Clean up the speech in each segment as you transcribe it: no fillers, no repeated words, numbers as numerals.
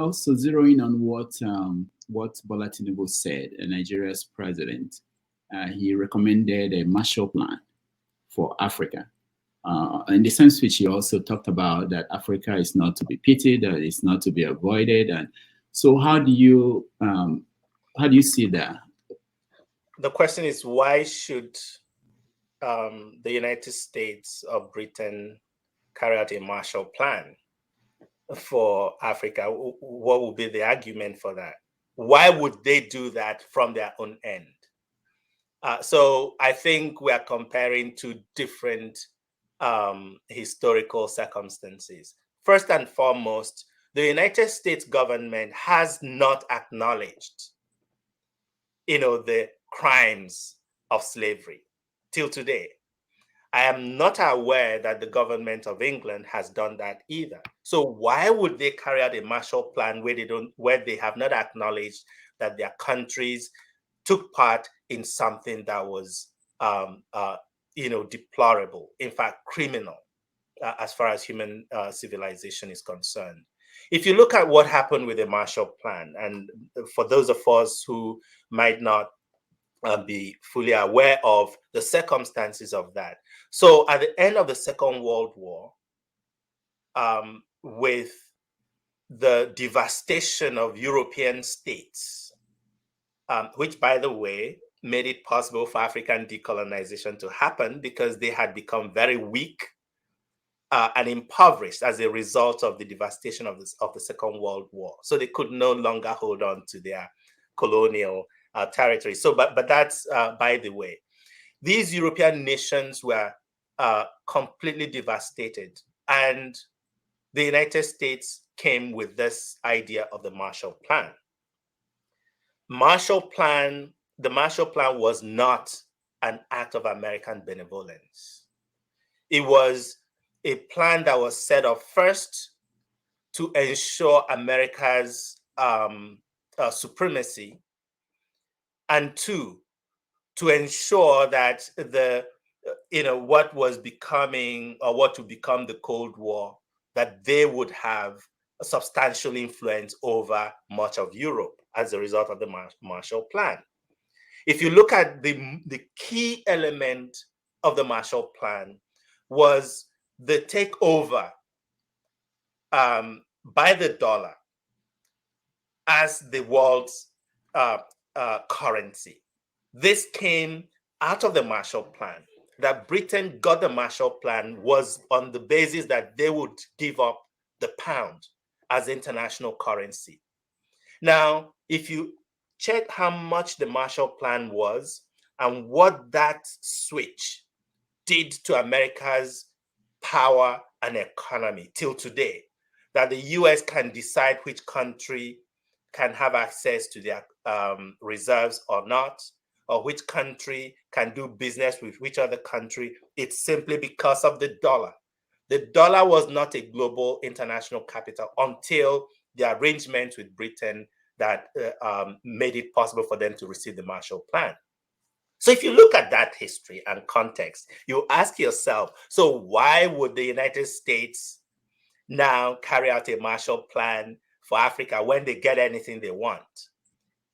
also zeroing on what Bola Tinubu said, Nigeria's president. He recommended a Marshall Plan for Africa. In the same speech, he also talked about that Africa is not to be pitied, that it's not to be avoided. And so, how do you see that? The question is, why should the United States or Britain carry out a Marshall Plan for Africa? What would be the argument for that? Why would they do that from their own end? So I think we are comparing two different historical circumstances. First and foremost, the United States government has not acknowledged, the crimes of slavery till today. I am not aware that the government of England has done that either. So why would they carry out a Marshall Plan where they have not acknowledged that their countries took part in something that was, deplorable, in fact, criminal, as far as human civilization is concerned? If you look at what happened with the Marshall Plan, and for those of us who might not be fully aware of the circumstances of that. So at the end of the Second World War, with the devastation of European states, which, by the way, made it possible for African decolonization to happen because they had become very weak and impoverished as a result of the devastation of the Second World War. So they could no longer hold on to their colonial territory. So, but that's by the way. These European nations were completely devastated, and the United States came with this idea of the Marshall Plan. The Marshall Plan was not an act of American benevolence. It was a plan that was set up first to ensure America's supremacy, and two, to ensure that what was becoming, or what would become, the Cold War, that they would have a substantial influence over much of Europe as a result of the Marshall Plan. If you look at the key element of the Marshall Plan was the takeover by the dollar as the world's currency. This came out of the Marshall Plan. That Britain got the Marshall Plan was on the basis that they would give up the pound as international currency. Now, if you check how much the Marshall Plan was and what that switch did to America's power and economy till today, that the US can decide which country can have access to their reserves or not, or which country can do business with which other country, it's simply because of the dollar. The dollar was not a global international capital until the arrangement with Britain that made it possible for them to receive the Marshall Plan. So if you look at that history and context, you ask yourself, so why would the United States now carry out a Marshall Plan for Africa when they get anything they want,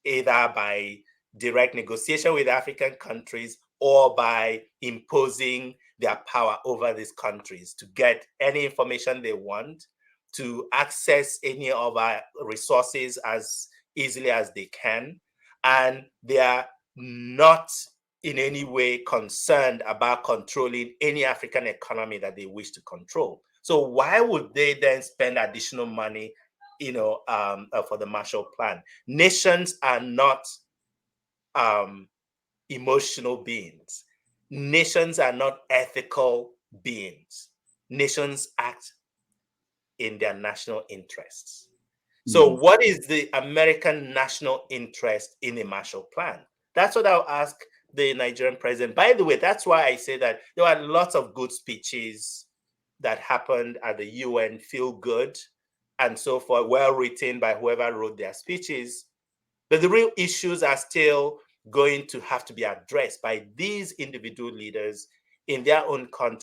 either by direct negotiation with African countries or by imposing their power over these countries to get any information they want, to access any of our resources as easily as they can, and they are not in any way concerned about controlling any African economy that they wish to control. So why would they then spend additional money, for the Marshall Plan? Nations are not emotional beings. Nations are not ethical beings. Nations act in their national interests. So what is the American national interest in a Marshall Plan? That's what I'll ask the Nigerian president. By the way, that's why I say that there were lots of good speeches that happened at the UN, feel good, and so forth, well written by whoever wrote their speeches. But the real issues are still going to have to be addressed by these individual leaders in their own country.